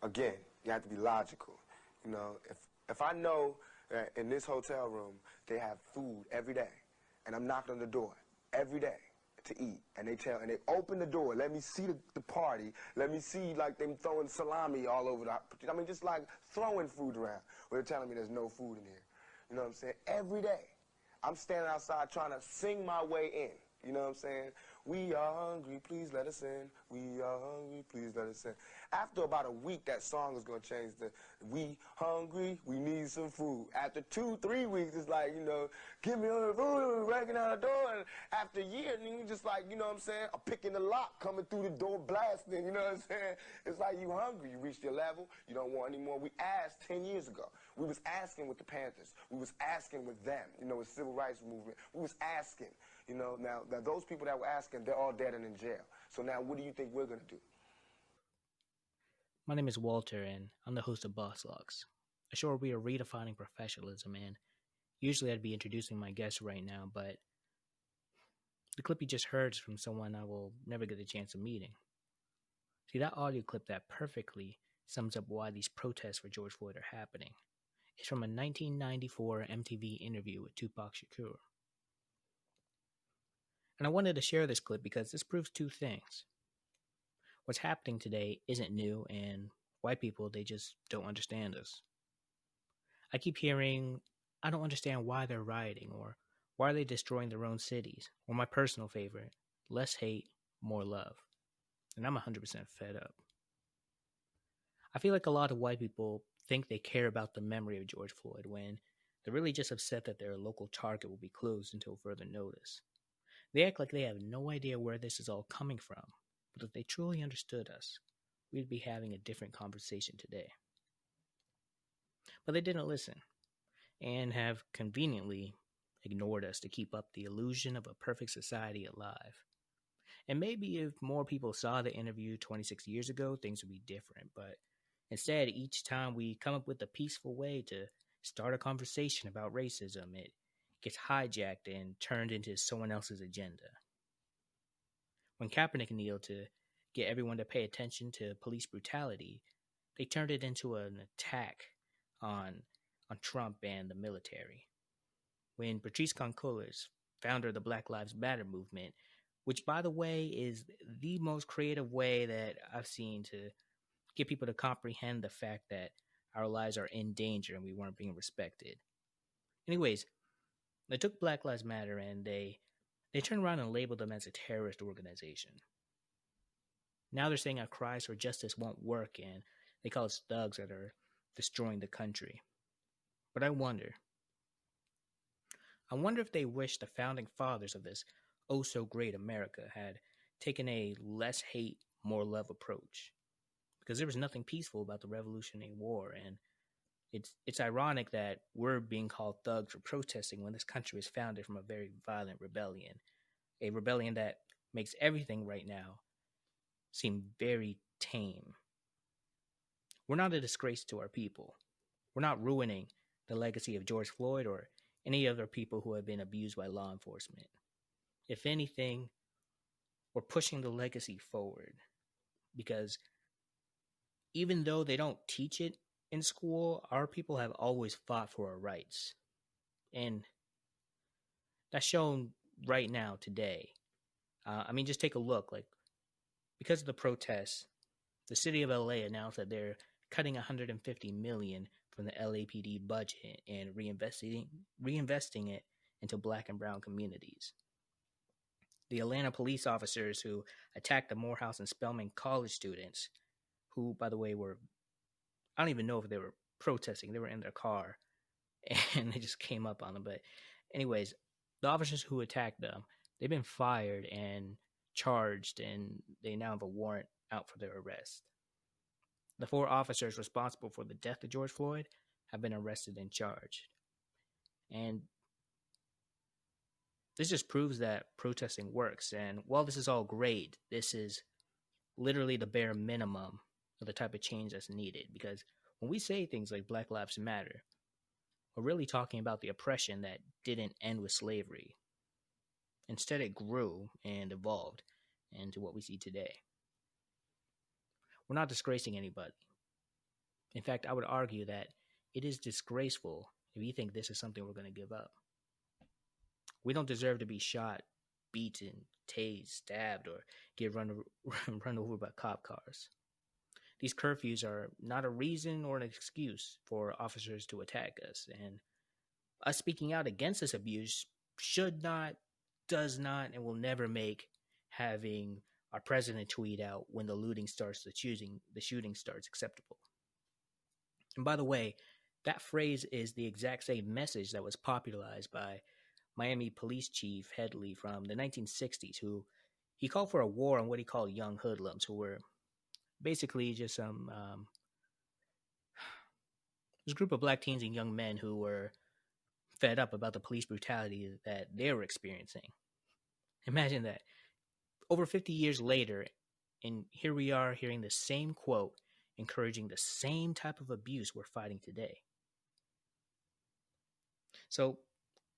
again, you have to be logical. You know, if I know that in this hotel room they have food every day, and I'm knocking on the door every day to eat, and they open the door, let me see the party, let me see like them throwing salami all over I mean, just like throwing food around. Well, they're telling me there's no food in here. You know what I'm saying? Every day, I'm standing outside trying to sing my way in. You know what I'm saying? We are hungry, please let us in. We are hungry, please let us in. After about a week, that song is going to change to, we hungry, we need some food. After 2-3 weeks, it's like, you know, give me all the food, breaking out the door. And after a year, and you just like, you know what I'm saying, I'm picking the lock, coming through the door, blasting, you know what I'm saying? It's like you hungry, you reached your level, you don't want any more. We asked 10 years ago. We was asking with the Panthers. We was asking with them, you know, with civil rights movement. We was asking. You know, now those people that were asking, they're all dead and in jail. So now what do you think we're going to do? My name is Walter, and I'm the host of BossLocks, a show where we are redefining professionalism, and usually I'd be introducing my guest right now, but the clip you just heard is from someone I will never get a chance of meeting. See, that audio clip that perfectly sums up why these protests for George Floyd are happening. It's from a 1994 MTV interview with Tupac Shakur. And I wanted to share this clip because this proves two things. What's happening today isn't new, and white people, they just don't understand us. I keep hearing, I don't understand why they're rioting, or why are they destroying their own cities, or my personal favorite, less hate, more love. And I'm 100% fed up. I feel like a lot of white people think they care about the memory of George Floyd when they're really just upset that their local Target will be closed until further notice. They act like they have no idea where this is all coming from, but if they truly understood us, we'd be having a different conversation today. But they didn't listen, and have conveniently ignored us to keep up the illusion of a perfect society alive. And maybe if more people saw the interview 26 years ago, things would be different, but instead, each time we come up with a peaceful way to start a conversation about racism, it gets hijacked and turned into someone else's agenda. When Kaepernick kneeled to get everyone to pay attention to police brutality, they turned it into an attack on Trump and the military. When Patrisse Cullors, founder of the Black Lives Matter movement, which, by the way, is the most creative way that I've seen to get people to comprehend the fact that our lives are in danger and we weren't being respected. Anyways, they took Black Lives Matter and they turned around and labeled them as a terrorist organization. Now they're saying our cries for justice won't work and they call us thugs that are destroying the country. But I wonder if they wish the founding fathers of this oh so great America had taken a less hate, more love approach. Because there was nothing peaceful about the Revolutionary War, and it's ironic that we're being called thugs for protesting when this country was founded from a very violent rebellion, a rebellion that makes everything right now seem very tame. We're not a disgrace to our people. We're not ruining the legacy of George Floyd or any other people who have been abused by law enforcement. If anything, we're pushing the legacy forward because even though they don't teach it in school, our people have always fought for our rights. And that's shown right now today. Just take a look. Like, because of the protests, the city of LA announced that they're cutting $150 million from the LAPD budget and reinvesting it into Black and brown communities. The Atlanta police officers who attacked the Morehouse and Spelman college students, who, by the way, I don't even know if they were protesting. They were in their car, and they just came up on them. But anyways, the officers who attacked them, they've been fired and charged, and they now have a warrant out for their arrest. The 4 officers responsible for the death of George Floyd have been arrested and charged. And this just proves that protesting works. And while this is all great, this is literally the bare minimum of the type of change that's needed. Because when we say things like Black Lives Matter, we're really talking about the oppression that didn't end with slavery. Instead, it grew and evolved into what we see today. We're not disgracing anybody. In fact, I would argue that it is disgraceful if you think this is something we're going to give up. We don't deserve to be shot, beaten, tased, stabbed, or get run over by cop cars. These curfews are not a reason or an excuse for officers to attack us, and us speaking out against this abuse should not, does not, and will never make having our president tweet out when the looting starts, the shooting starts acceptable. And by the way, that phrase is the exact same message that was popularized by Miami Police Chief Headley from the 1960s, who he called for a war on what he called young hoodlums, who were basically just this group of black teens and young men who were fed up about the police brutality that they were experiencing. Imagine that. Over 50 years later, and here we are hearing the same quote, encouraging the same type of abuse we're fighting today. So,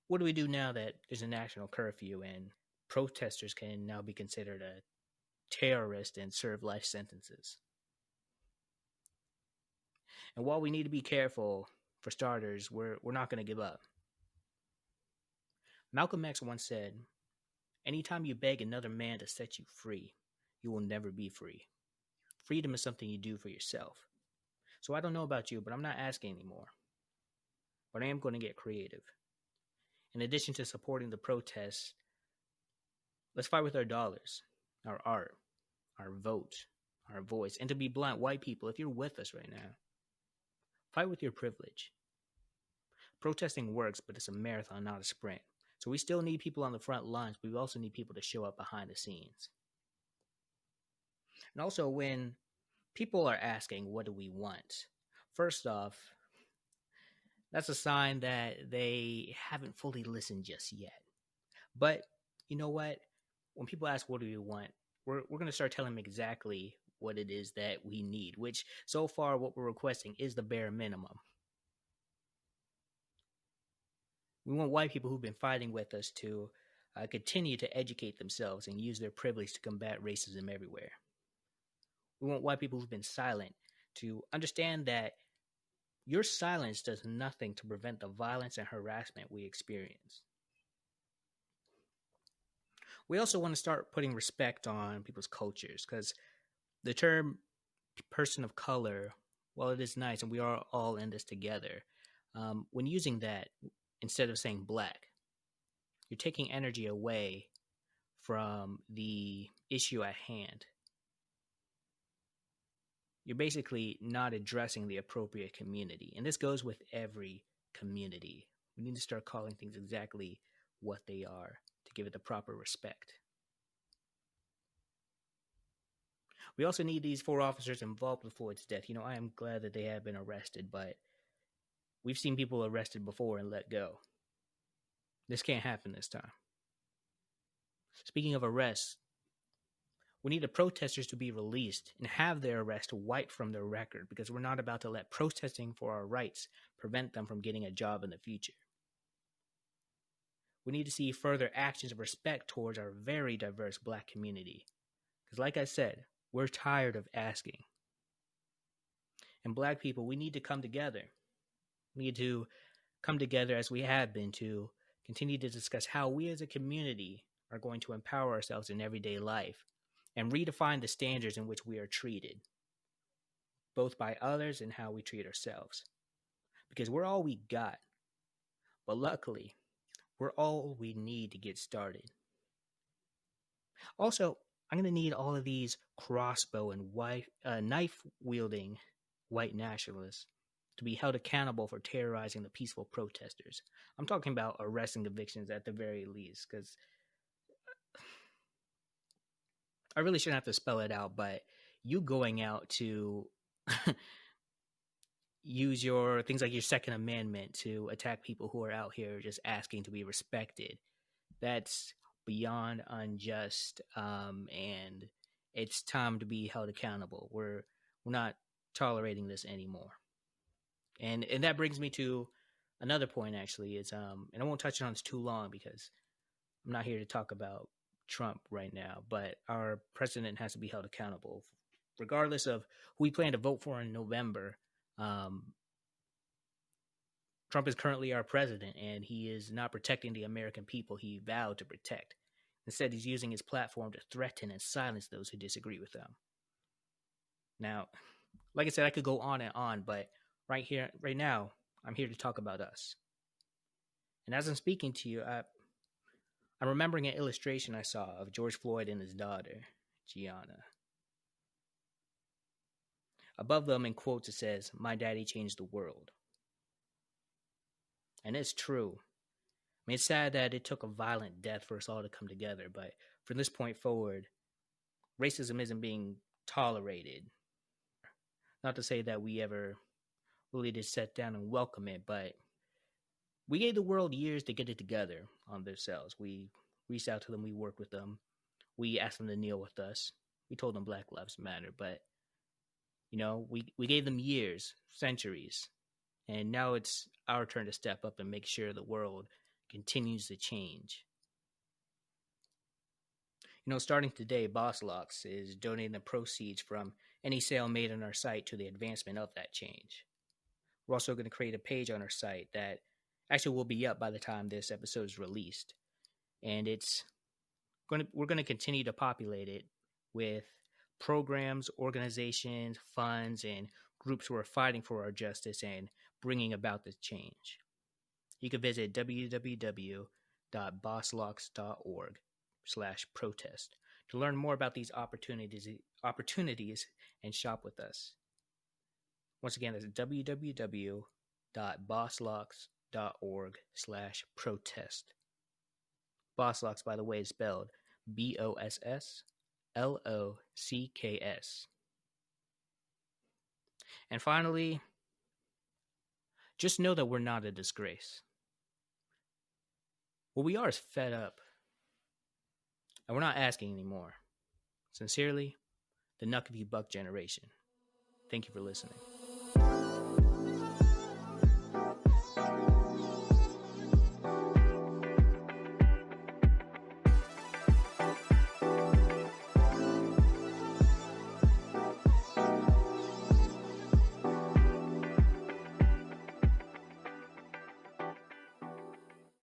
what do we do now that there's a national curfew and protesters can now be considered a terrorist and serve life sentences? And while we need to be careful, for starters, we're not going to give up. Malcolm X once said, "Anytime you beg another man to set you free, you will never be free. Freedom is something you do for yourself." So I don't know about you, but I'm not asking anymore. But I am going to get creative. In addition to supporting the protests, let's fight with our dollars, our art, our vote, our voice. And to be blunt, white people, if you're with us right now, fight with your privilege. Protesting works, but it's a marathon, not a sprint. So we still need people on the front lines, but we also need people to show up behind the scenes. And also, when people are asking, what do we want? First off, that's a sign that they haven't fully listened just yet. But you know what? When people ask, what do we want? We're going to start telling them exactly what it is that we need, which so far what we're requesting is the bare minimum. We want white people who've been fighting with us to continue to educate themselves and use their privilege to combat racism everywhere. We want white people who've been silent to understand that your silence does nothing to prevent the violence and harassment we experience. We also want to start putting respect on people's cultures, because the term person of color, while it is nice and we are all in this together, when using that, instead of saying black, you're taking energy away from the issue at hand. You're basically not addressing the appropriate community. And this goes with every community. We need to start calling things exactly what they are to give it the proper respect. We also need these 4 officers involved with Floyd's death. You know, I am glad that they have been arrested, but we've seen people arrested before and let go. This can't happen this time. Speaking of arrests, we need the protesters to be released and have their arrest wiped from their record, because we're not about to let protesting for our rights prevent them from getting a job in the future. We need to see further actions of respect towards our very diverse black community. Because like I said, we're tired of asking. And black people, we need to come together. We need to come together as we have been to continue to discuss how we as a community are going to empower ourselves in everyday life and redefine the standards in which we are treated, both by others and how we treat ourselves. Because we're all we got. But luckily, we're all we need to get started. Also, I'm going to need all of these crossbow and knife-wielding white nationalists to be held accountable for terrorizing the peaceful protesters. I'm talking about arrests and convictions at the very least, because I really shouldn't have to spell it out, but you going out to use your things like your Second Amendment to attack people who are out here just asking to be respected, that's beyond unjust, and it's time to be held accountable. We're not tolerating this anymore. And that brings me to another point, actually, is and I won't touch on this too long because I'm not here to talk about Trump right now, but our president has to be held accountable. Regardless of who we plan to vote for in November, Trump is currently our president, and he is not protecting the American people he vowed to protect. Instead, he's using his platform to threaten and silence those who disagree with him. Now, like I said, I could go on and on, but right now, I'm here to talk about us. And as I'm speaking to you, I'm remembering an illustration I saw of George Floyd and his daughter, Gianna. Above them, in quotes, it says, "My daddy changed the world." And it's true. I mean, it's sad that it took a violent death for us all to come together, but from this point forward, racism isn't being tolerated. Not to say that we ever really did sit down and welcome it, but we gave the world years to get it together on themselves. We reached out to them, we worked with them, we asked them to kneel with us, we told them Black Lives Matter, but we gave them years, centuries, and now it's our turn to step up and make sure the world continues to change. Starting today, BossLocks is donating the proceeds from any sale made on our site to the advancement of that change. We're also going to create a page on our site that actually will be up by the time this episode is released. And we're going to continue to populate it with programs, organizations, funds, and groups who are fighting for our justice and bringing about this change. You can visit www.bosslocks.org/protest to learn more about these opportunities and shop with us. Once again, that's www.bosslocks.org/protest. BossLocks, by the way, is spelled BossLocks. And finally, just know that we're not a disgrace. What we are is fed up. And we're not asking anymore. Sincerely, the Knuck If You Buck generation. Thank you for listening.